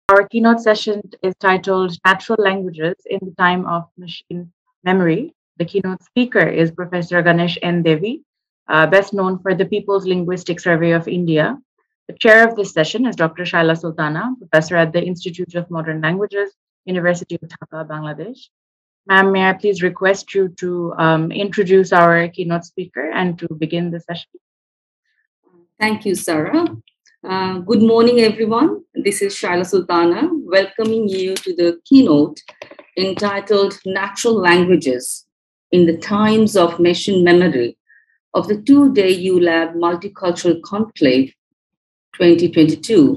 Our keynote session is titled Natural Languages in the Time of Machine Memory. The keynote speaker is Professor Ganesh N. Devy, best known for the People's Linguistic Survey of India. The chair of this session is Dr. Shaila Sultana, professor at the Institute of Modern Languages, University of Dhaka, Bangladesh. Ma'am, may I please request you to introduce our keynote speaker and to begin the session? Thank you, Sarah. Good morning, everyone. This is Shaila Sultana, welcoming you to the keynote entitled Natural Languages in the Times of Machine Memory of the two-day ULAB Multicultural Conclave 2022,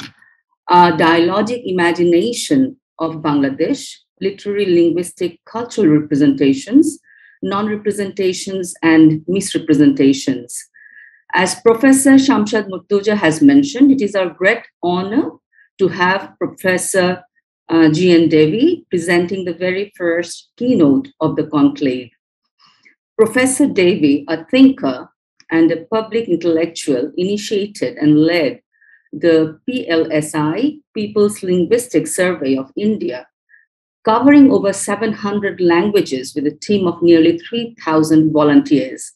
Dialogic Imagination of Bangladesh, Literary-Linguistic-Cultural Representations, Non-Representations, and Misrepresentations. As Professor Shamshad Murtuja has mentioned, it is our great honor to have Professor G.N. Devy presenting the very first keynote of the conclave. Professor Devy, a thinker and a public intellectual, initiated and led the PLSI, People's Linguistic Survey of India, covering over 700 languages with a team of nearly 3,000 volunteers.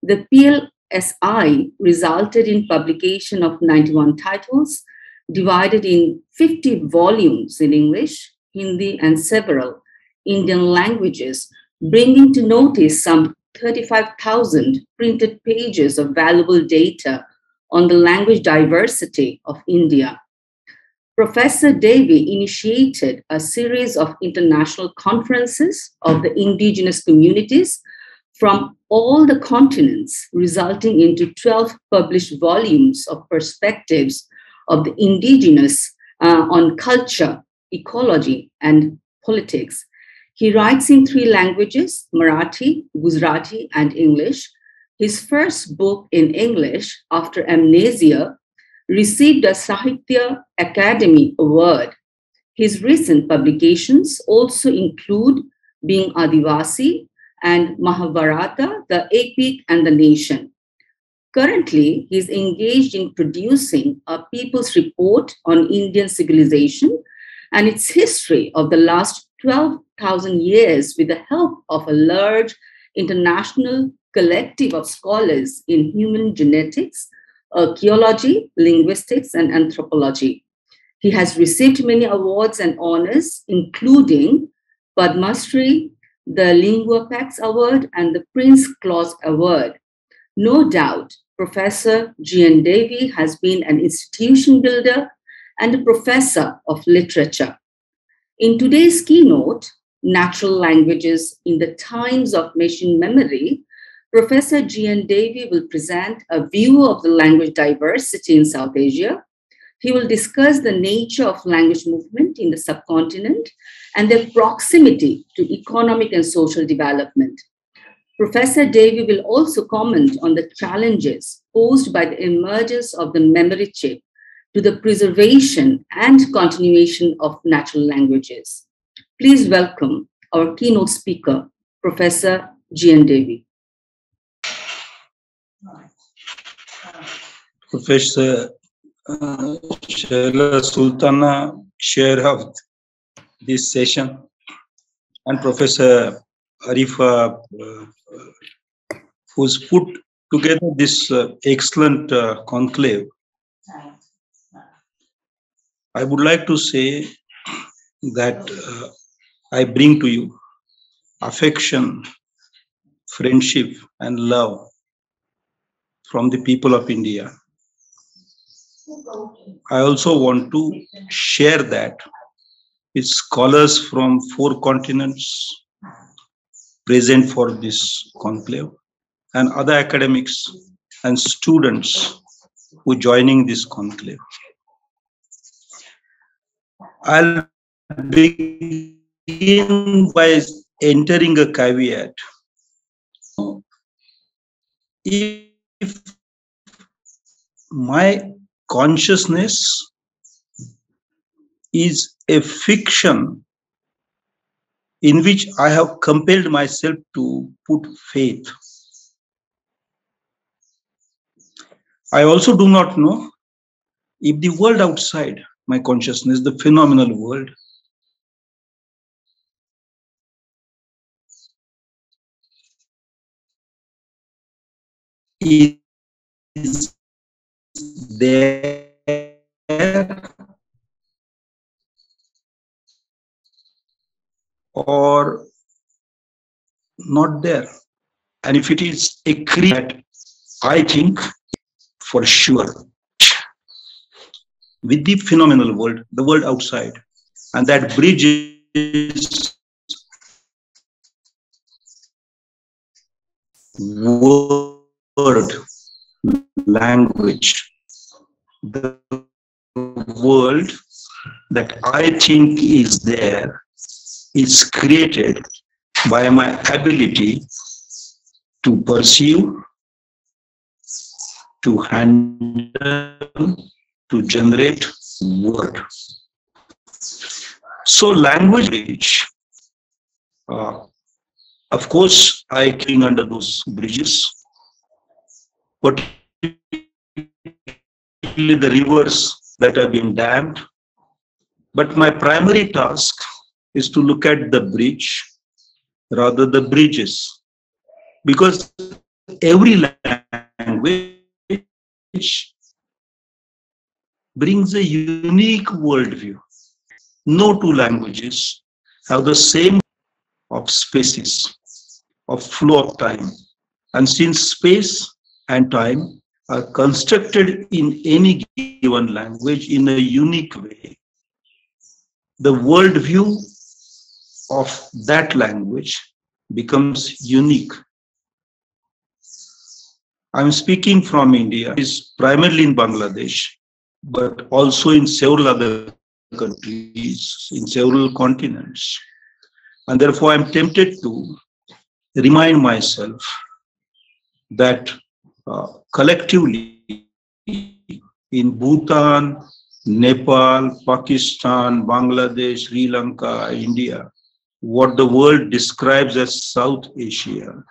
The PLSI resulted in publication of 91 titles, divided in 50 volumes in English, Hindi, and several Indian languages, bringing to notice some 35,000 printed pages of valuable data on the language diversity of India. Professor Devy initiated a series of international conferences of the indigenous communities from all the continents, resulting into 12 published volumes of perspectives of the indigenous on culture, ecology, and politics. He writes in 3 languages, Marathi, Gujarati, and English. His first book in English, After Amnesia, received a Sahitya Academy Award. His recent publications also include Being Adivasi and Mahabharata, the Epic and the Nation. Currently, he is engaged in producing a People's Report on Indian civilization and its history of the last 12,000 years with the help of a large international collective of scholars in human genetics, archaeology, linguistics, and anthropology. He has received many awards and honors, including Padma Shri, the Lingua Pax Award, and the Prince Claus Award. No doubt, Professor G.N. Devy has been an institution builder and a professor of literature. In today's keynote, Natural Languages in the Times of Machine Memory, Professor G.N. Devy will present a view of the language diversity in South Asia. He will discuss the nature of language movement in the subcontinent and their proximity to economic and social development. Professor Devy will also comment on the challenges posed by the emergence of the memory chip to the preservation and continuation of natural languages. Please welcome our keynote speaker, Professor G.N. Devy. Professor Shaila Sultana, chair of this session, and Professor Arifa, who's put together this excellent conclave. I would like to say that I bring to you affection, friendship, and love from the people of India. I also want to share that with scholars from 4 continents present for this conclave and other academics and students who are joining this conclave. I'll begin by entering a caveat. If my consciousness is a fiction in which I have compelled myself to put faith, I also do not know if the world outside my consciousness, the phenomenal world, is there or not there. And if it is a creature, I think for sure with the phenomenal world, the world outside, and that bridges word, language, the world that I think is there is created by my ability to perceive, to handle, to generate word. So language, of course, I cling under those bridges, particularly the rivers that have been dammed. But my primary task is to look at the bridge rather the bridges, because every language brings a unique worldview. No two languages have the same of spaces, of flow of time. And since space and time are constructed in any given language in a unique way, the worldview of that language becomes unique. I'm speaking from India, is primarily in Bangladesh, but also in several other countries, in several continents. And therefore, I'm tempted to remind myself that collectively in Bhutan, Nepal, Pakistan, Bangladesh, Sri Lanka, India, what the world describes as South Asia,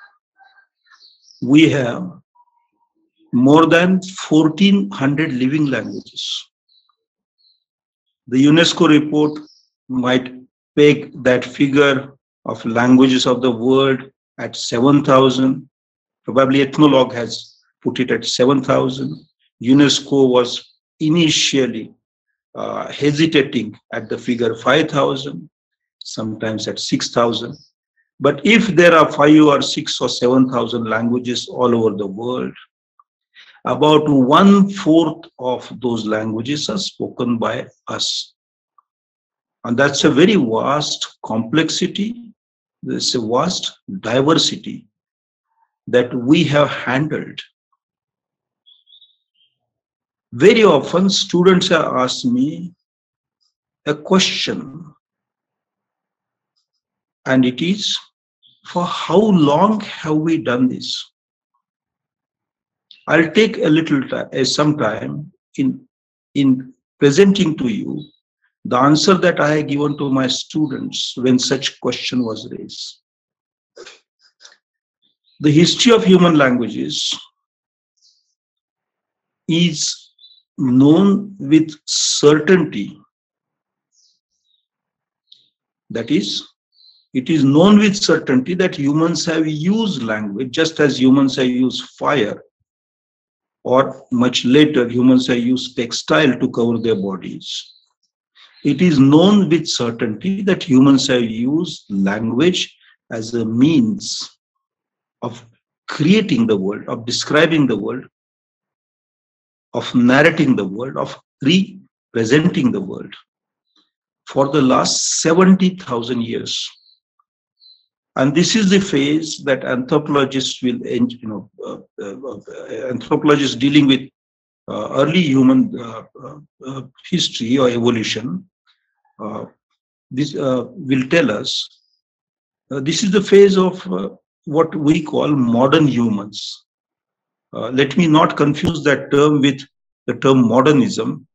we have more than 1,400 living languages. The UNESCO report might peg that figure of languages of the world at 7,000. Probably Ethnologue has put it at 7,000. UNESCO was initially hesitating at the figure 5,000, sometimes at 6,000. But if there are 5 or 6 or 7,000 languages all over the world, about 1/4 of those languages are spoken by us. And that's a very vast complexity, there's a vast diversity that we have handled. Very often students have asked me a question, and it is, for how long have we done this? I'll take a little time, some time in presenting to you the answer that I have given to my students when such question was raised. The history of human languages is known with certainty. That is, it is known with certainty that humans have used language just as humans have used fire, or much later humans have used textile to cover their bodies. It is known with certainty that humans have used language as a means of creating the world, of describing the world, of narrating the world, of representing the world for the last 70,000 years. And this is the phase that anthropologists will, anthropologists dealing with early human history or evolution, this will tell us this is the phase of what we call modern humans. Let me not confuse that term with the term modernism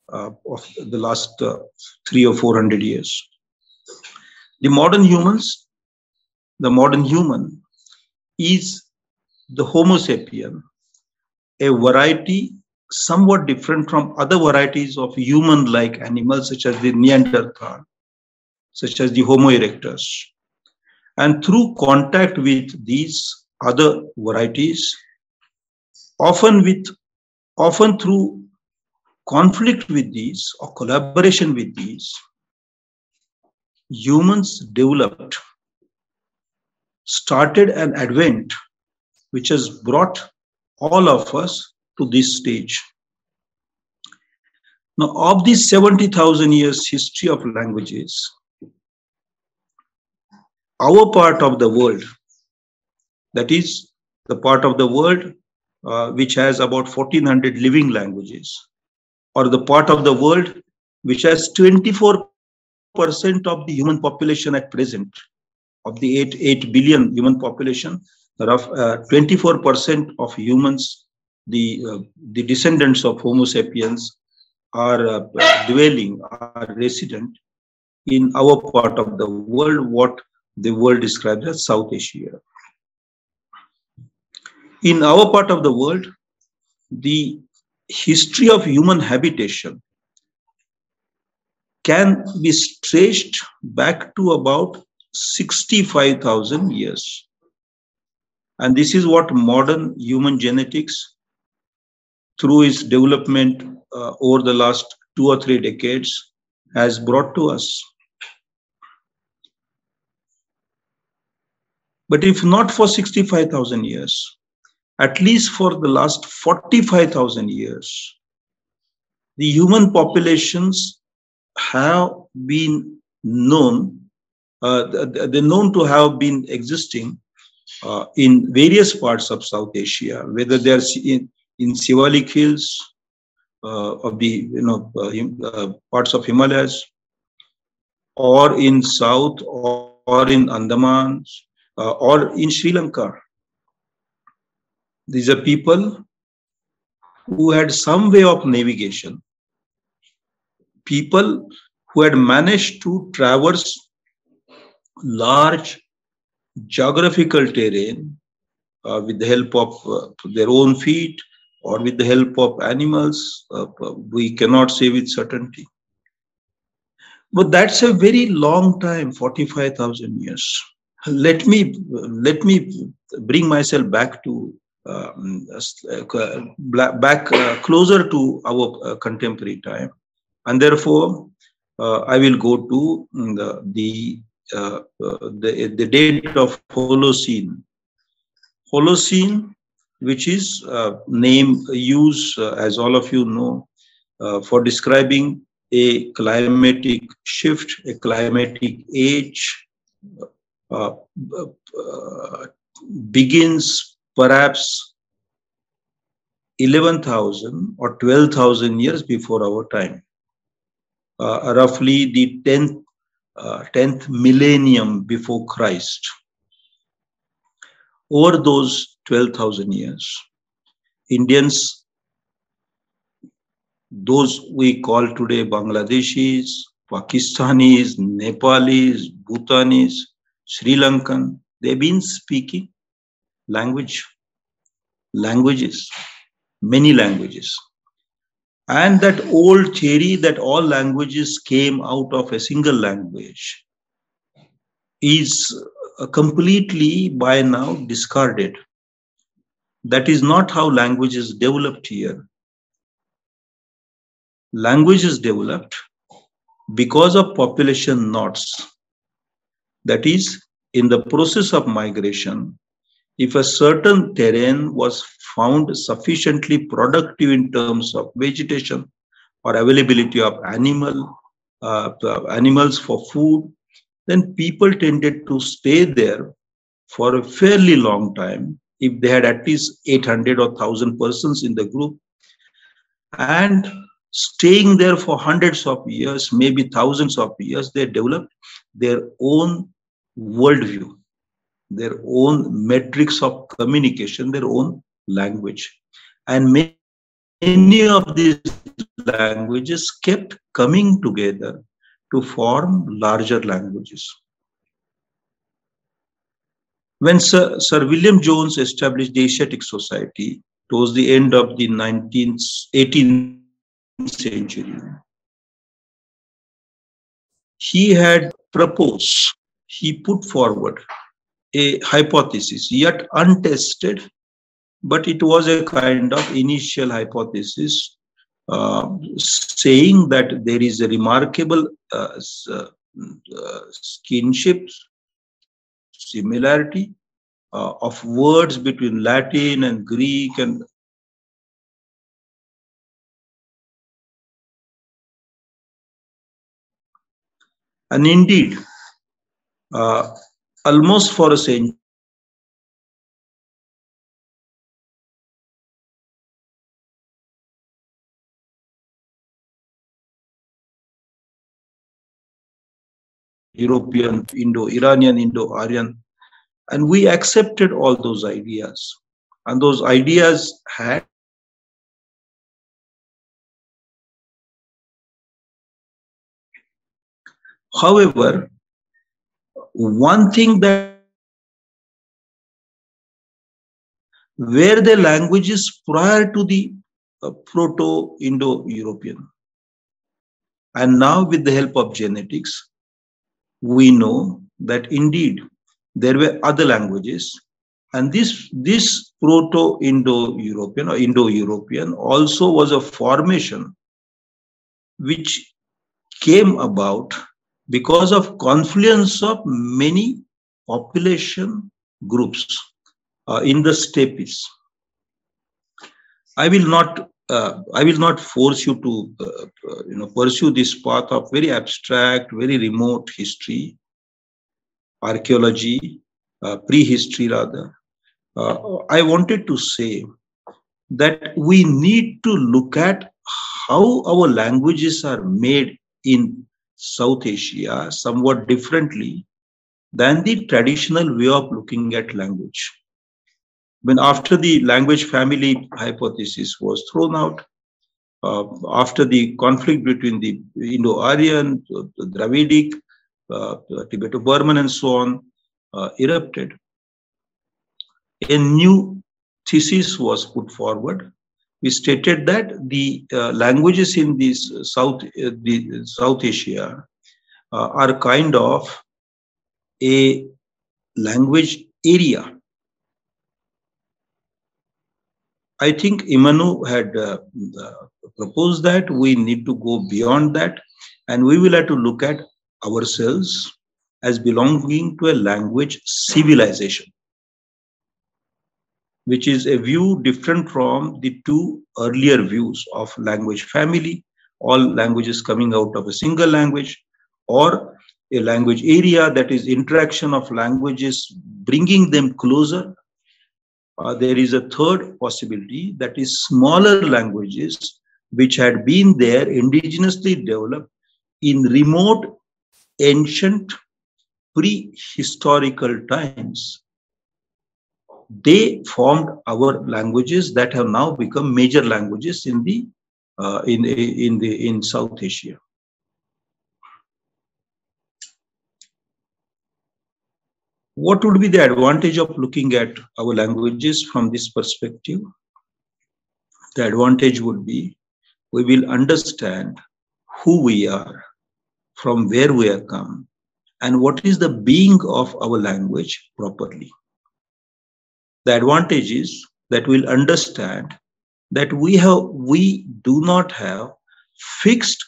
of the last 300 or 400 years. The modern humans, the modern human is the Homo sapien, a variety somewhat different from other varieties of human-like animals, such as the Neanderthal, such as the Homo erectus. And through contact with these other varieties, often through conflict with these or collaboration with these, humans started an advent which has brought all of us to this stage. Now, of these 70,000 years history of languages, our part of the world, that is the part of the world which has about 1400 living languages, or the part of the world which has 24% of the human population at present, of the 8 billion human population, 24% of humans, the descendants of Homo sapiens, are resident in our part of the world, what the world describes as South Asia. In our part of the world, the history of human habitation can be traced back to about 65,000 years. And this is what modern human genetics, through its development over the last 2 or 3 decades, has brought to us. But if not for 65,000 years, at least for the last 45,000 years, the human populations have been known, they're known to have been existing in various parts of South Asia, whether they are in Sivalik Hills of the parts of Himalayas, or in South, or in Andaman, or in Sri Lanka. These are people who had some way of navigation, people who had managed to traverse large geographical terrain with the help of their own feet or with the help of animals. We cannot say with certainty. But that's a very long time, 45,000 years. Let me bring myself back to closer to our contemporary time, and therefore I will go to the date of Holocene. Holocene, which is name used, as all of you know, for describing a climatic shift, a climatic age, begins perhaps 11,000 or 12,000 years before our time, roughly the 10th millennium before Christ. Over those 12,000 years, Indians, those we call today Bangladeshis, Pakistanis, Nepalis, Bhutanese, Sri Lankan, they've been speaking languages, many languages. And that old theory that all languages came out of a single language is completely by now discarded. That is not how languages developed here. Languages developed because of population knots. That is, in the process of migration, if a certain terrain was found sufficiently productive in terms of vegetation or availability of animals for food, then people tended to stay there for a fairly long time if they had at least 800 or 1,000 persons in the group. And staying there for hundreds of years, maybe thousands of years, they developed their own worldview, their own metrics of communication, their own language. And many of these languages kept coming together to form larger languages. When Sir William Jones established the Asiatic Society towards the end of the 18th century, he had proposed, he put forward a hypothesis, yet untested, but it was a kind of initial hypothesis saying that there is a remarkable kinship, similarity of words between Latin and Greek and indeed, almost for a century, European, Indo-Iranian, Indo-Aryan, and we accepted all those ideas. And those ideas had however, one thing that were the languages prior to the Proto-Indo-European. And now with the help of genetics, we know that indeed there were other languages. And this Proto-Indo-European or Indo-European also was a formation which came about because of confluence of many population groups in the steppes. I will not force you to pursue this path of very abstract, very remote history, archaeology, prehistory rather. I wanted to say that we need to look at how our languages are made in South Asia somewhat differently than the traditional way of looking at language. When after the language family hypothesis was thrown out, after the conflict between the Indo-Aryan, the Dravidic, Tibeto-Burman and so on erupted, a new thesis was put forward. We stated that the languages in this South Asia are kind of a language area. I think Imanu had proposed that we need to go beyond that, and we will have to look at ourselves as belonging to a language civilization, which is a view different from the two earlier views of language family, all languages coming out of a single language, or a language area, that is interaction of languages, bringing them closer. There is a third possibility, that is smaller languages which had been there indigenously developed in remote, ancient, prehistorical times. They formed our languages that have now become major languages in South Asia. What would be the advantage of looking at our languages from this perspective? The advantage would be we will understand who we are, from where we have come, and what is the being of our language properly. The advantage is that we'll understand that we do not have fixed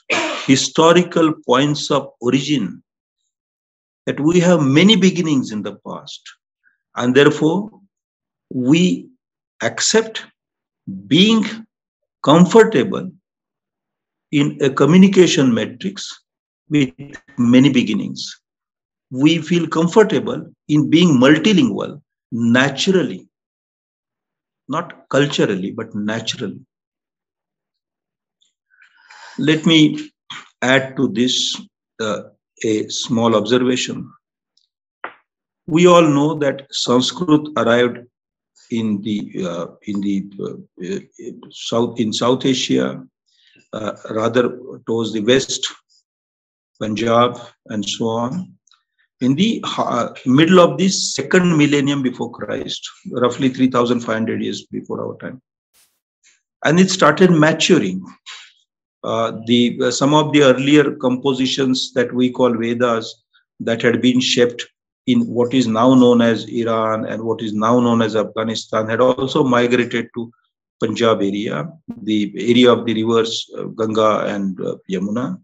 historical points of origin, that we have many beginnings in the past, and therefore we accept being comfortable in a communication matrix with many beginnings. We feel comfortable in being multilingual naturally, not culturally, but naturally. Let me add to this a small observation. We all know that Sanskrit arrived in South Asia, rather towards the west, Punjab, and so on, in the middle of the second millennium before Christ, roughly 3,500 years before our time. and it started maturing. Some of the earlier compositions that we call Vedas that had been shaped in what is now known as Iran and what is now known as Afghanistan had also migrated to Punjab area, the area of the rivers Ganga and Yamuna.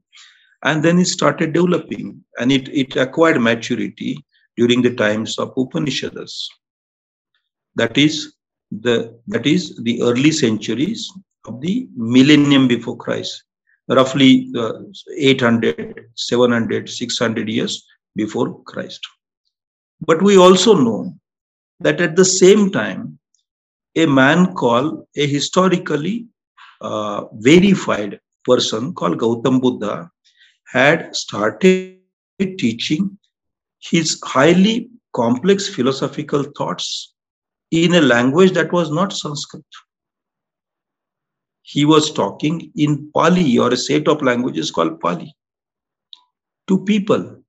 And then it started developing, and it acquired maturity during the times of Upanishads. That is the early centuries of the millennium before Christ, roughly 800, 700, 600 years before Christ. But we also know that at the same time, a man called, a historically verified person called Gautam Buddha had started teaching his highly complex philosophical thoughts in a language that was not Sanskrit. He was talking in Pali, or a set of languages called Pali, to people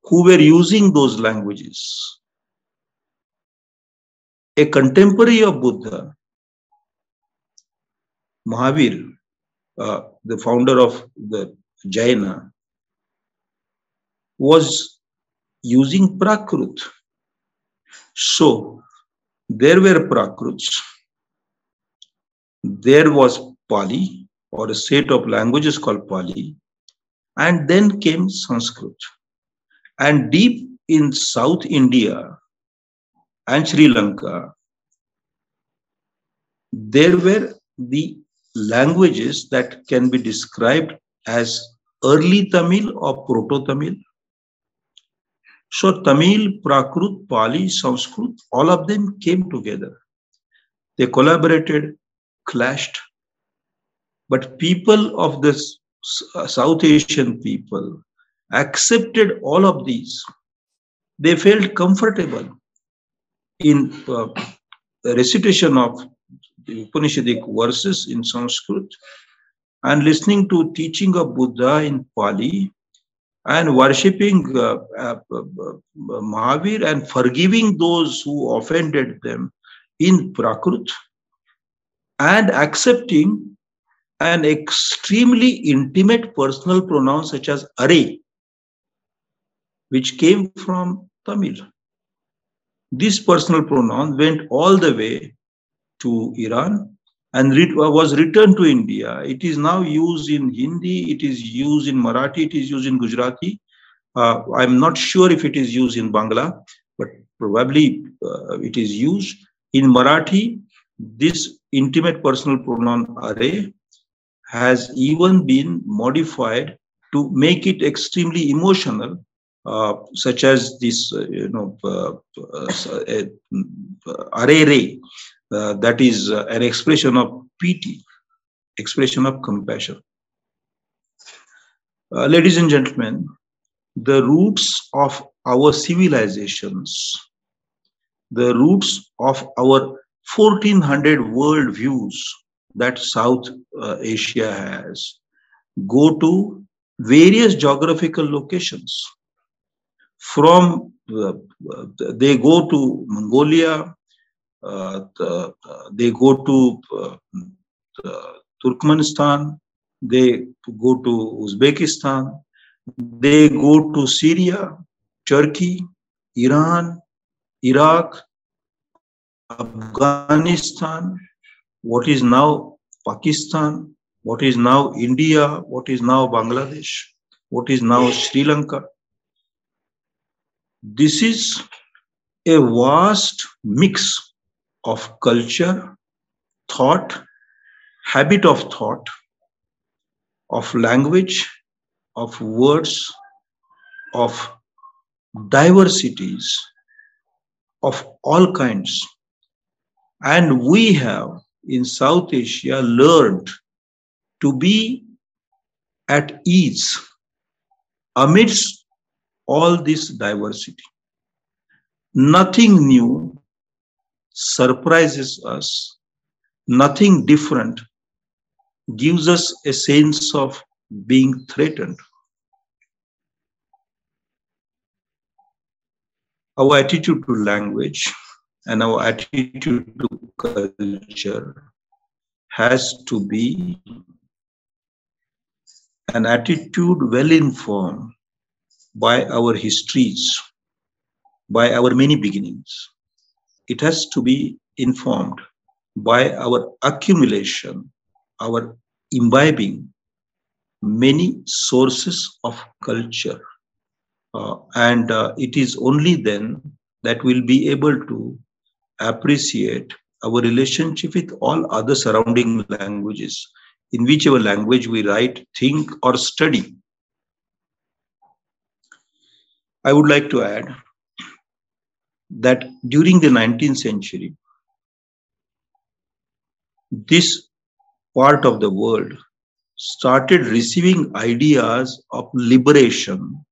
who were using those languages. A contemporary of Buddha, Mahavir, the founder of the Jaina, was using Prakrut. So there were Prakruts, there was Pali, or a set of languages called Pali, and then came Sanskrit. And deep in South India and Sri Lanka, there were the languages that can be described as early Tamil or Proto-Tamil. So Tamil, Prakrut, Pali, Sanskrit, all of them came together. They collaborated, clashed, but people of the South Asian people accepted all of these. They felt comfortable in the recitation of the Upanishadic verses in Sanskrit and listening to teaching of Buddha in Pali and worshipping Mahavir and forgiving those who offended them in Prakrut, and accepting an extremely intimate personal pronoun such as Are, which came from Tamil. This personal pronoun went all the way to Iran and was returned to India. It is now used in Hindi, it is used in Marathi, it is used in Gujarati. I'm not sure if it is used in Bangla, but probably it is used. In Marathi, this intimate personal pronoun Are has even been modified to make it extremely emotional, such as this, Are, that is an expression of pity, expression of compassion. Ladies and gentlemen, the roots of our civilizations, the roots of our 1400 worldviews that South Asia has, go to various geographical locations. From they go to Mongolia, they go to Turkmenistan, they go to Uzbekistan, they go to Syria, Turkey, Iran, Iraq, Afghanistan, what is now Pakistan, what is now India, what is now Bangladesh, what is now Sri Lanka. This is a vast mix of culture, thought, habit of thought, of language, of words, of diversities of all kinds. And we have in South Asia learned to be at ease amidst all this diversity. Nothing new surprises us. Nothing different gives us a sense of being threatened. Our attitude to language and our attitude to culture has to be an attitude well informed by our histories, by our many beginnings. It has to be informed by our accumulation, our imbibing many sources of culture. And it is only then that we'll be able to appreciate our relationship with all other surrounding languages, in whichever language we write, think, or study. I would like to add that during the 19th century, this part of the world started receiving ideas of liberation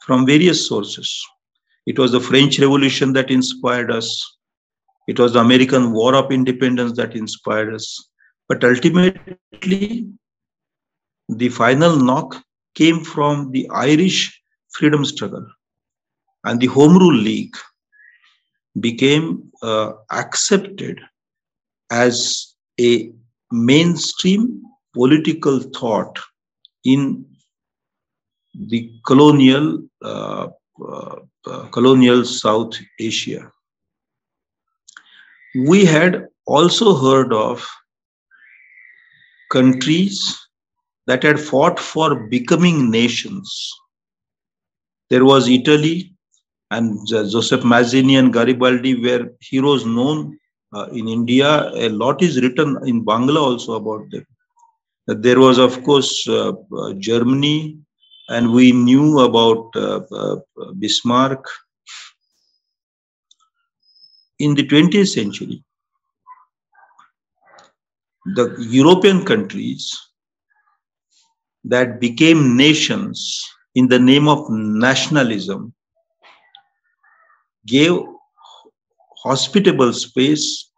from various sources. It was the French Revolution that inspired us. It was the American War of Independence that inspired us. But ultimately, the final knock came from the Irish freedom struggle, and the Home Rule League became accepted as a mainstream political thought in the colonial South Asia. We had also heard of countries that had fought for becoming nations. There was Italy, and Joseph Mazzini and Garibaldi were heroes known in India. A lot is written in Bangla also about them. There was, of course, Germany, and we knew about Bismarck. In the 20th century, the European countries that became nations in the name of nationalism gave hospitable space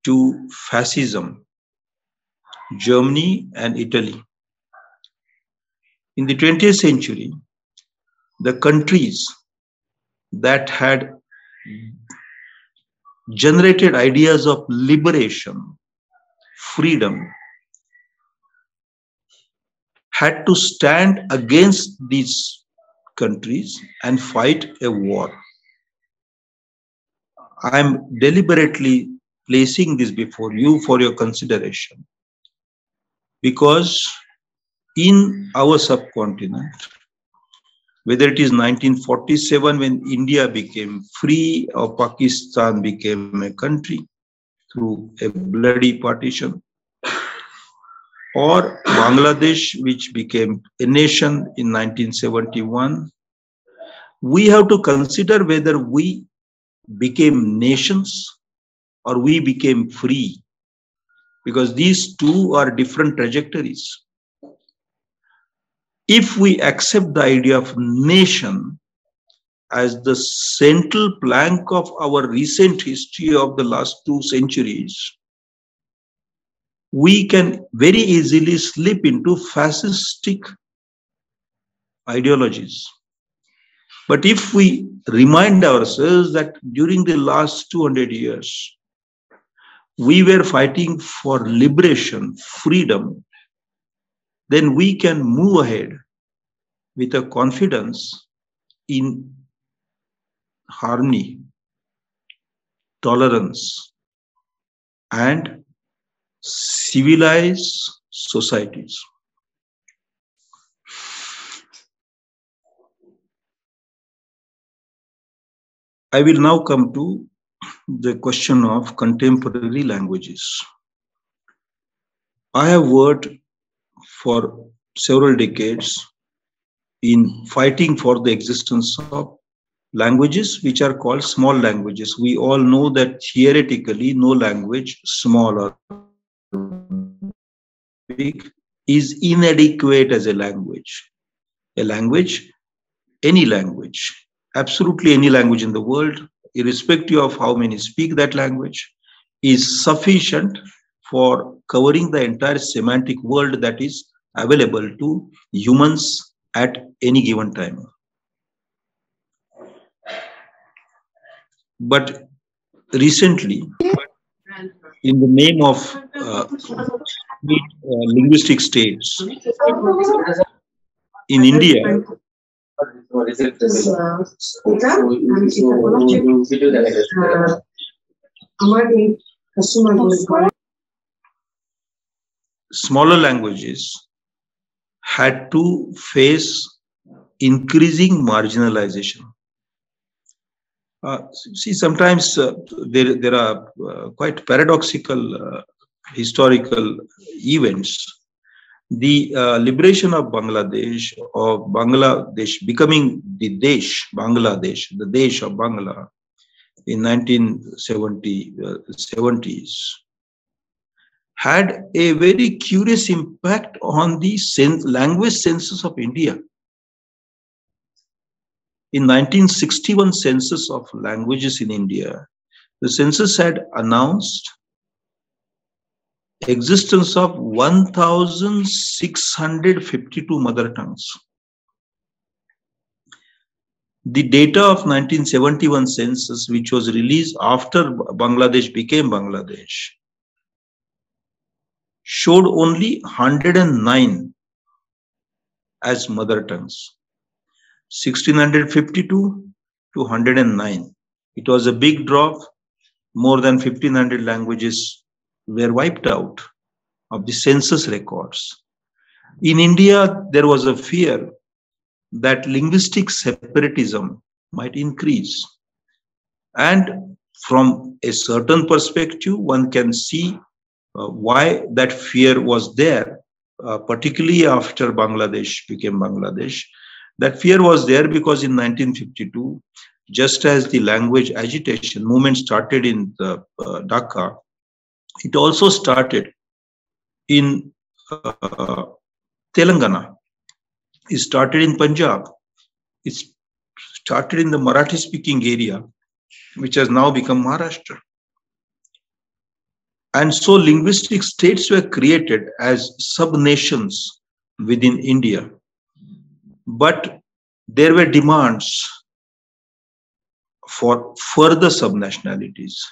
to fascism, Germany and Italy. In the 20th century, the countries that had generated ideas of liberation, freedom, had to stand against these countries and fight a war. I am deliberately placing this before you for your consideration, because in our subcontinent, whether it is 1947 when India became free or Pakistan became a country through a bloody partition, or Bangladesh, which became a nation in 1971, we have to consider whether we became nations or we became free, because these two are different trajectories. If we accept the idea of nation as the central plank of our recent history of the last 2 centuries, we can very easily slip into fascistic ideologies. But if we remind ourselves that during the last 200 years, we were fighting for liberation, freedom, then we can move ahead with a confidence in harmony, tolerance, and civilized societies. I will now come to the question of contemporary languages. I have worked for several decades in fighting for the existence of languages which are called small languages. We all know that theoretically no language, small or big, is inadequate as a language. A language, any language, absolutely any language in the world, irrespective of how many speak that language, is sufficient for covering the entire semantic world that is available to humans at any given time. But recently, in the name of linguistic states. In India, smaller languages had to face increasing marginalization. See, sometimes there are quite paradoxical historical events. The liberation of Bangladesh, or Bangladesh becoming the Desh, Bangladesh, the Desh of Bangla in 1970s, had a very curious impact on the language census of India. In 1961 census of languages in India, the census had announced existence of 1,652 mother tongues. The data of 1971 census, which was released after Bangladesh became Bangladesh, showed only 109 as mother tongues. 1652 to 109. It was a big drop. More than 1,500 languages were wiped out of the census records. In India, there was a fear that linguistic separatism might increase. And from a certain perspective, one can see why that fear was there, particularly after Bangladesh became Bangladesh. That fear was there because in 1952, just as the language agitation movement started in Dhaka, it also started in Telangana. It started in Punjab. It started in the Marathi-speaking area, which has now become Maharashtra. And so linguistic states were created as sub-nations within India. But there were demands for further subnationalities.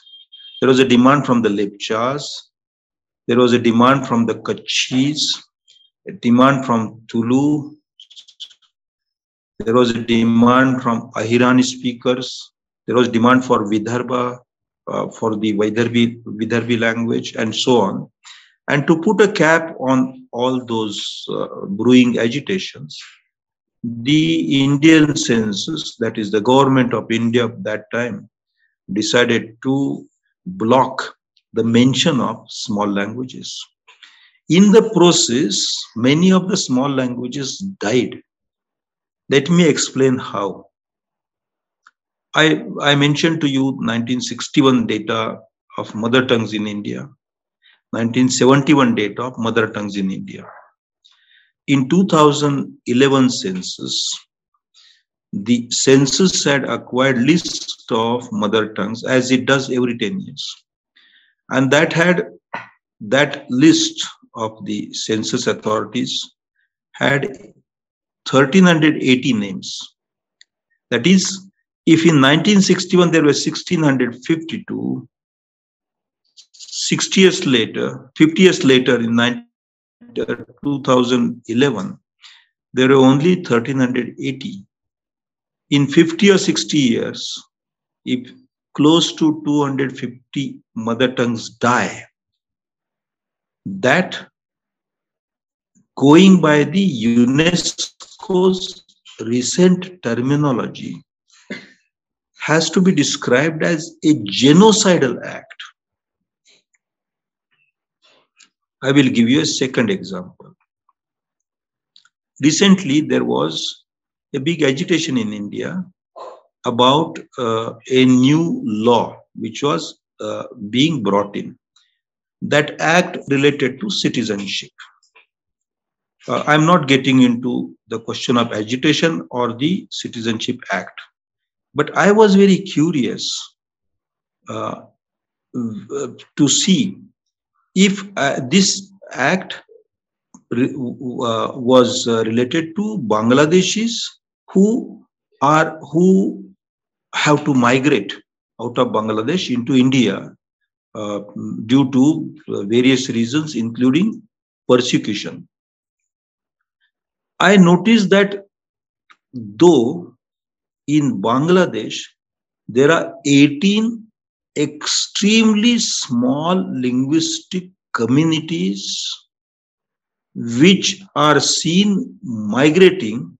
There was a demand from the Lepchas. There was a demand from the Kutchis, a demand from Tulu. There was a demand from Ahirani speakers. There was demand for Vidarbha, for the Vidarbhi language, and so on. And to put a cap on all those brewing agitations, the Indian census, that is the government of India at that time, decided to block the mention of small languages. In the process, many of the small languages died. Let me explain how. I mentioned to you 1961 data of mother tongues in India, 1971 data of mother tongues in India. In 2011 census, the census had acquired list of mother tongues as it does every 10 years. And that list of the census authorities had 1,380 names. That is, if in 1961 there were 1,652, 50 years later in 2011, there were only 1,380. In 50 or 60 years, if close to 250 mother tongues die, that, going by the UNESCO's recent terminology, has to be described as a genocidal act. I will give you a second example. Recently, there was a big agitation in India about a new law which was being brought in. That act related to citizenship. I'm not getting into the question of agitation or the Citizenship Act, but I was very curious to see if this act was related to Bangladeshis who have to migrate out of Bangladesh into India due to various reasons, including persecution. I noticed that though in Bangladesh, there are 18 extremely small linguistic communities which are seen migrating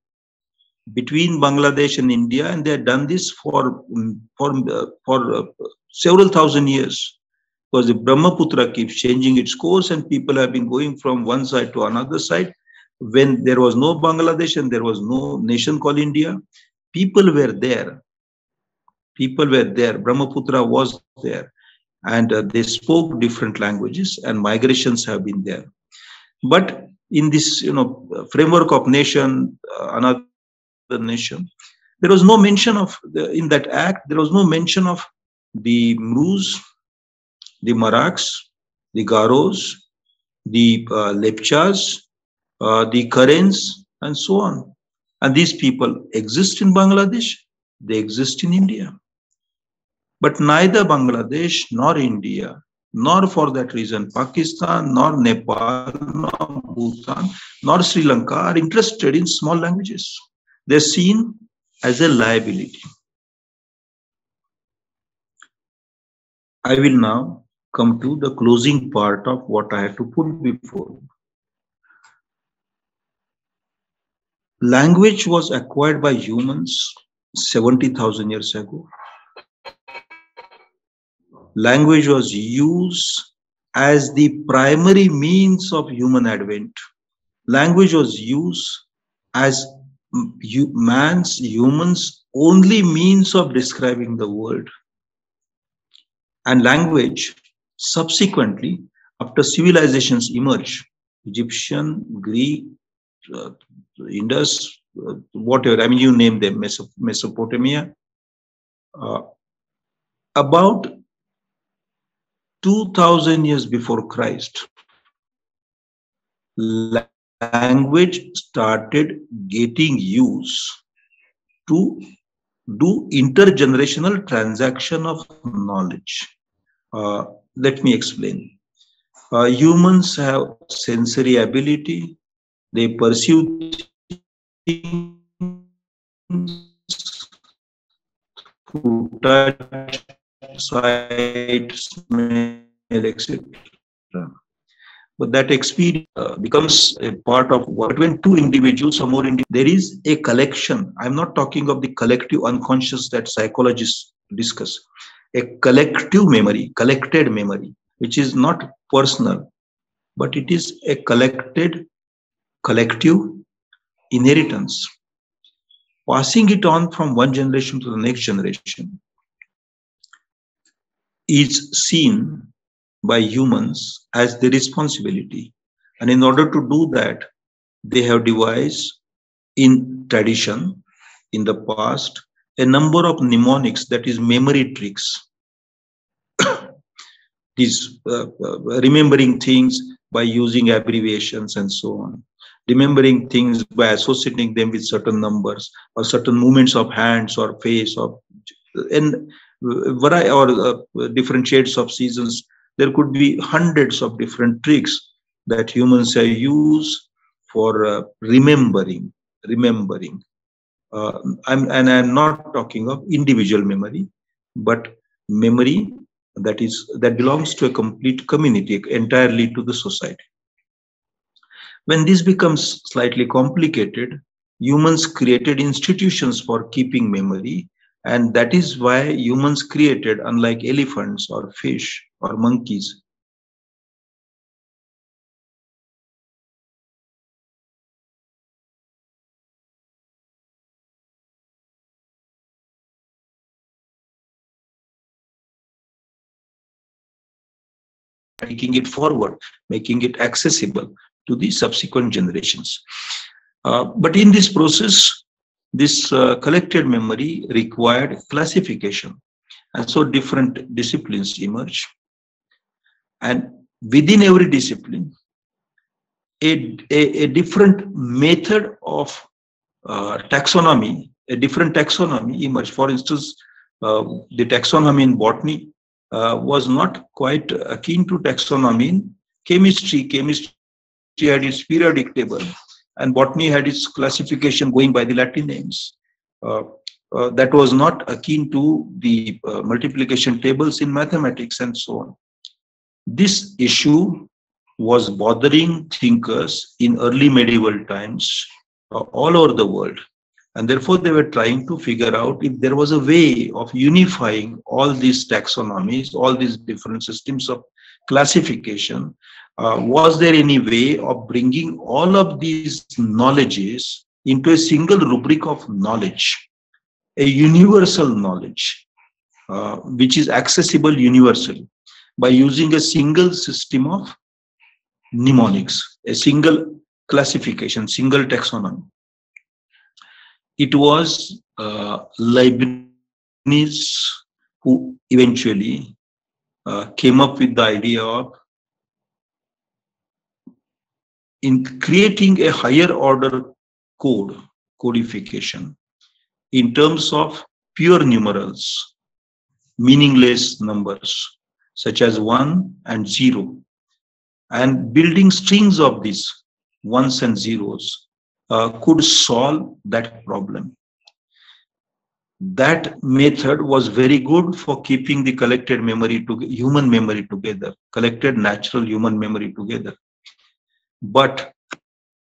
between Bangladesh and India, and they have done this for several thousand years, because the Brahmaputra keeps changing its course and people have been going from one side to another side. When there was no Bangladesh and there was no nation called India, people were there. People were there. Brahmaputra was there, and they spoke different languages, and migrations have been there. But in this, framework of nation, another nation, there was no mention of in that act. There was no mention of the Mrus, the Maraks, the Garos, the Lepchas, the Karens, and so on. And these people exist in Bangladesh. They exist in India. But neither Bangladesh nor India, nor for that reason Pakistan, nor Nepal, nor Bhutan, nor Sri Lanka are interested in small languages. They're seen as a liability. I will now come to the closing part of what I have to put before. Language was acquired by humans 70,000 years ago. Language was used as the primary means of human advent. Language was used as humans' only means of describing the world. And language, subsequently, after civilizations emerged, Egyptian, Greek, Indus, whatever, I mean, you name them, Mesopotamia, about 2000 years before Christ, language started getting used to do intergenerational transaction of knowledge. Let me explain. Humans have sensory ability. They perceive things through touch, sight, smell, etc. But that experience becomes a part of what when two individuals or more there is a collection. I'm not talking of the collective unconscious that psychologists discuss. A collective memory, collected memory, which is not personal, but it is a collective inheritance, passing it on from one generation to the next generation, is seen by humans as their responsibility. And in order to do that, they have devised in tradition, in the past, a number of mnemonics, that is memory tricks. These remembering things by using abbreviations and so on. Remembering things by associating them with certain numbers or certain movements of hands or face or different shades of seasons. There could be hundreds of different tricks that humans have used for remembering. I'm not talking of individual memory, but memory that belongs to a complete community, entirely to the society. When this becomes slightly complicated, humans created institutions for keeping memory, and that is why humans created, unlike elephants or fish or monkeys, taking it forward, making it accessible to the subsequent generations. But in this process, this collected memory required classification. And so different disciplines emerge. And within every discipline, a different method of taxonomy, a different taxonomy emerged. For instance, the taxonomy in botany was not quite keen to taxonomy. In chemistry had its periodic table, and botany had its classification going by the Latin names. That was not akin to the multiplication tables in mathematics and so on. This issue was bothering thinkers in early medieval times all over the world. And therefore, they were trying to figure out if there was a way of unifying all these taxonomies, all these different systems of classification. Was there any way of bringing all of these knowledges into a single rubric of knowledge, a universal knowledge, which is accessible universally by using a single system of mnemonics, a single classification, single taxonomy? It was Leibniz who eventually came up with the idea of in creating a higher order codification in terms of pure numerals, meaningless numbers such as 1 and 0, and building strings of these ones and zeros could solve that problem. That method was very good for keeping the collected memory human memory together, collected natural human memory together. But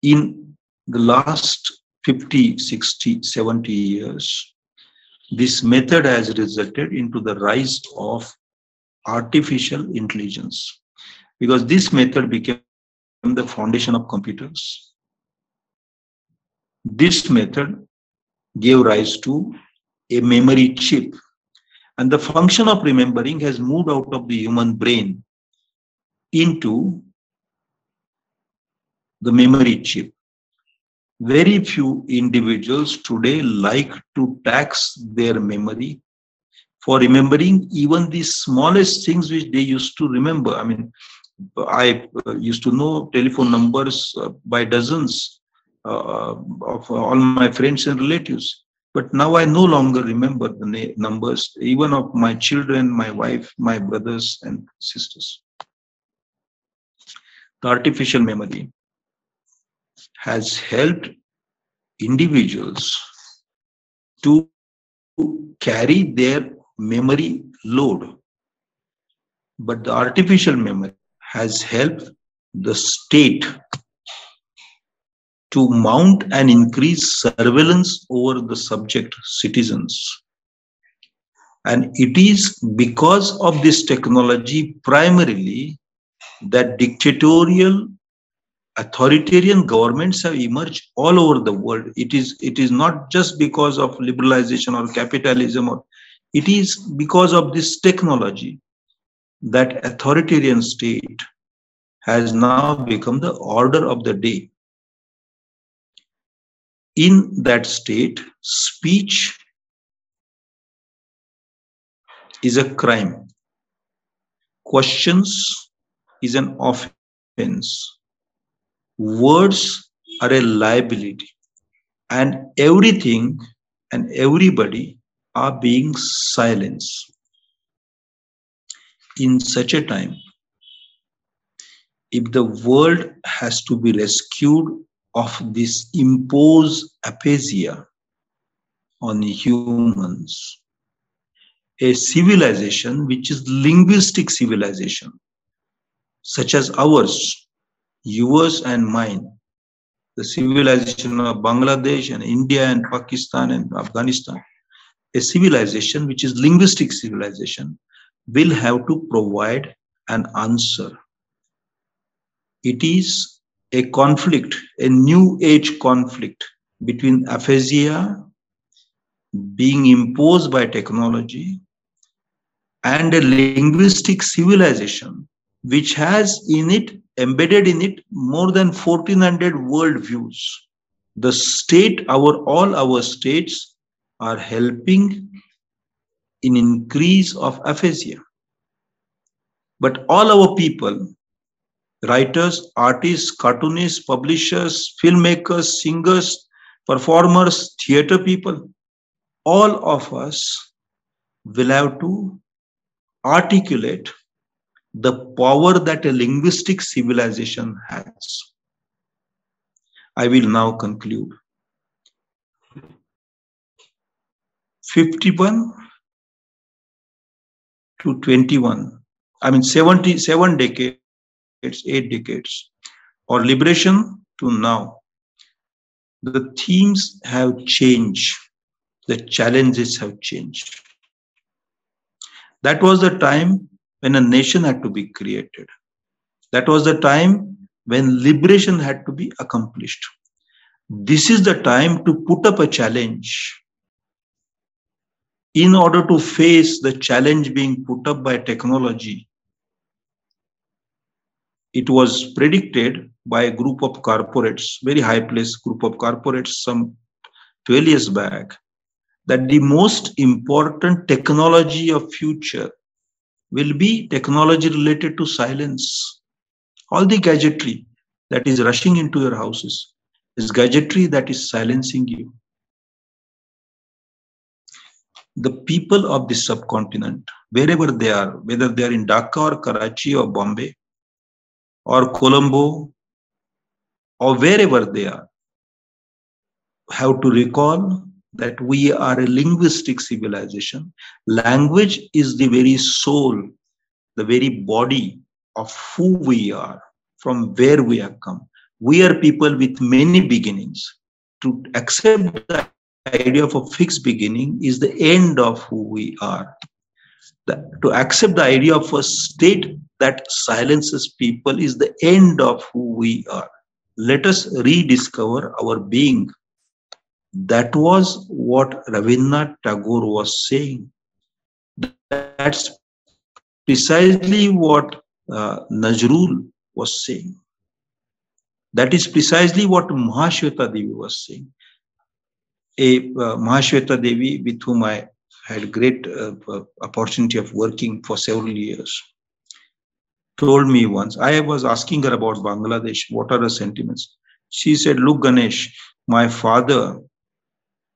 in the last 50, 60, 70 years, this method has resulted into the rise of artificial intelligence, because this method became the foundation of computers. This method gave rise to a memory chip, and the function of remembering has moved out of the human brain into the memory chip. Very few individuals today like to tax their memory for remembering even the smallest things which they used to remember. I mean, I used to know telephone numbers by dozens of all my friends and relatives. But now I no longer remember the numbers, even of my children, my wife, my brothers and sisters. The artificial memory has helped individuals to carry their memory load. But the artificial memory has helped the state to mount and increase surveillance over the subject citizens. And it is because of this technology primarily that dictatorial, authoritarian governments have emerged all over the world. It is not just because of liberalization or capitalism, or it is because of this technology that authoritarian state has now become the order of the day. In that state, speech is a crime. Questions is an offense. Words are a liability. And everything and everybody are being silenced. In such a time, if the world has to be rescued of this imposed aphasia on humans, a civilization which is linguistic civilization, such as ours, yours and mine, the civilization of Bangladesh and India and Pakistan and Afghanistan, a civilization which is linguistic civilization, will have to provide an answer. It is a conflict, a new age conflict between aphasia being imposed by technology and a linguistic civilization which has in it, embedded in it, more than 1400 worldviews. The state, all our states are helping in increase of aphasia. But all our people, writers, artists, cartoonists, publishers, filmmakers, singers, performers, theater people, all of us will have to articulate the power that a linguistic civilization has. I will now conclude. 51 to 21, 77 decades, 8 decades, or liberation to now. The themes have changed, the challenges have changed. That was the time when a nation had to be created. That was the time when liberation had to be accomplished. This is the time to put up a challenge. In order to face the challenge being put up by technology, it was predicted by a group of corporates, very high-placed group of corporates some 12 years back, that the most important technology of future will be technology related to silence. All the gadgetry that is rushing into your houses is gadgetry that is silencing you. The people of the subcontinent, wherever they are, whether they are in Dhaka or Karachi or Bombay or Colombo or wherever they are, have to recall that we are a linguistic civilization. Language is the very soul, the very body of who we are, from where we have come. We are people with many beginnings. To accept the idea of a fixed beginning is the end of who we are. To accept the idea of a state that silences people is the end of who we are. Let us rediscover our being. That was what Rabindranath Tagore was saying. That's precisely what Nazrul was saying. That is precisely what Mahashweta Devi was saying. Mahashweta Devi, with whom I had great opportunity of working for several years, told me once, I was asking her about Bangladesh, what are her sentiments? She said, look, Ganesh, my father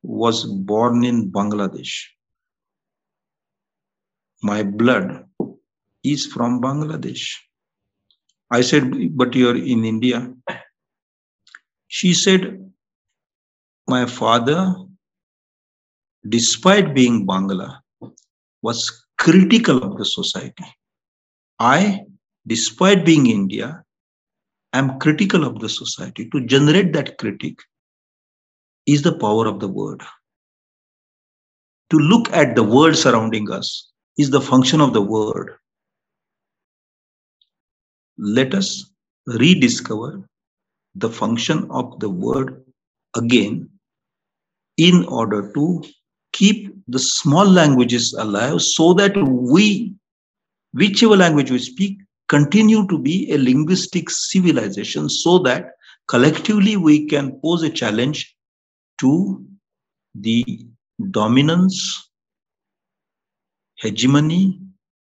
was born in Bangladesh. My blood is from Bangladesh. I said, but you're in India. She said, my father, despite being Bangla, was critical of the society. I, despite being India, am critical of the society. To generate that critique is the power of the word. To look at the world surrounding us is the function of the word. Let us rediscover the function of the word again in order to keep the small languages alive so that we, whichever language we speak, continue to be a linguistic civilization so that collectively we can pose a challenge to the dominance, hegemony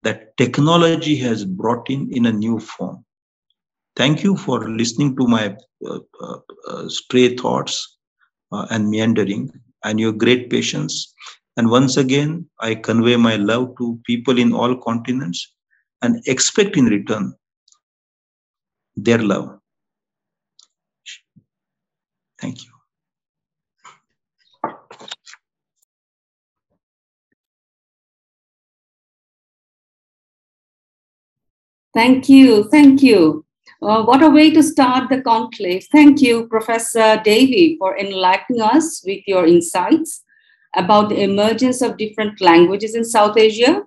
that technology has brought in a new form. Thank you for listening to my stray thoughts and meandering and your great patience. And once again, I convey my love to people in all continents and expect in return their love. Thank you. Thank you. Thank you. What a way to start the conclave. Thank you, Professor Devy, for enlightening us with your insights about the emergence of different languages in South Asia.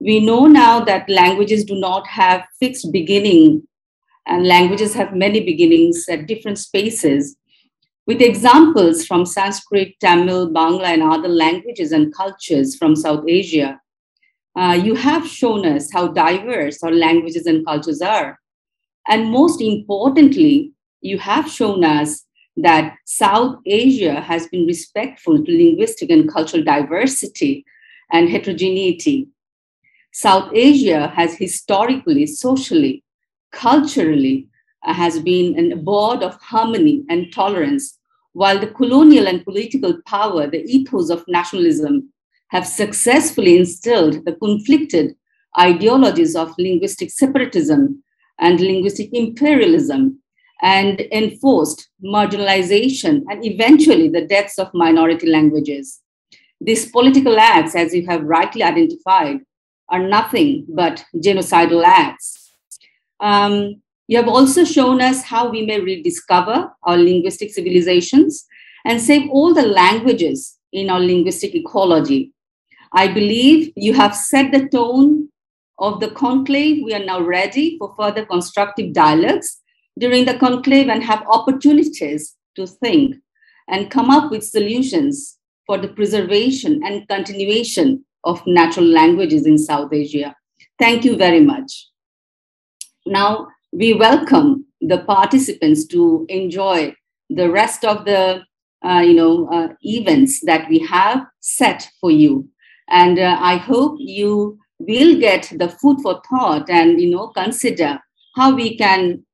We know now that languages do not have fixed beginning, and languages have many beginnings at different spaces. With examples from Sanskrit, Tamil, Bangla, and other languages and cultures from South Asia, you have shown us how diverse our languages and cultures are. And most importantly, you have shown us that South Asia has been respectful to linguistic and cultural diversity and heterogeneity. South Asia has historically, socially, culturally, has been an abode of harmony and tolerance, while the colonial and political power, the ethos of nationalism, have successfully instilled the conflicted ideologies of linguistic separatism and linguistic imperialism, and enforced marginalization and eventually the deaths of minority languages. These political acts, as you have rightly identified, are nothing but genocidal acts. You have also shown us how we may rediscover our linguistic civilizations and save all the languages in our linguistic ecology. I believe you have set the tone of the conclave. We are now ready for further constructive dialogues during the conclave and have opportunities to think and come up with solutions for the preservation and continuation of natural languages in South Asia. Thank you very much. Now, we welcome the participants to enjoy the rest of the events that we have set for you. And I hope you will get the food for thought and consider how we can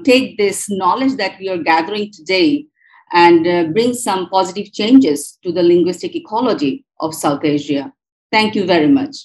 take this knowledge that we are gathering today and bring some positive changes to the linguistic ecology of South Asia. Thank you very much.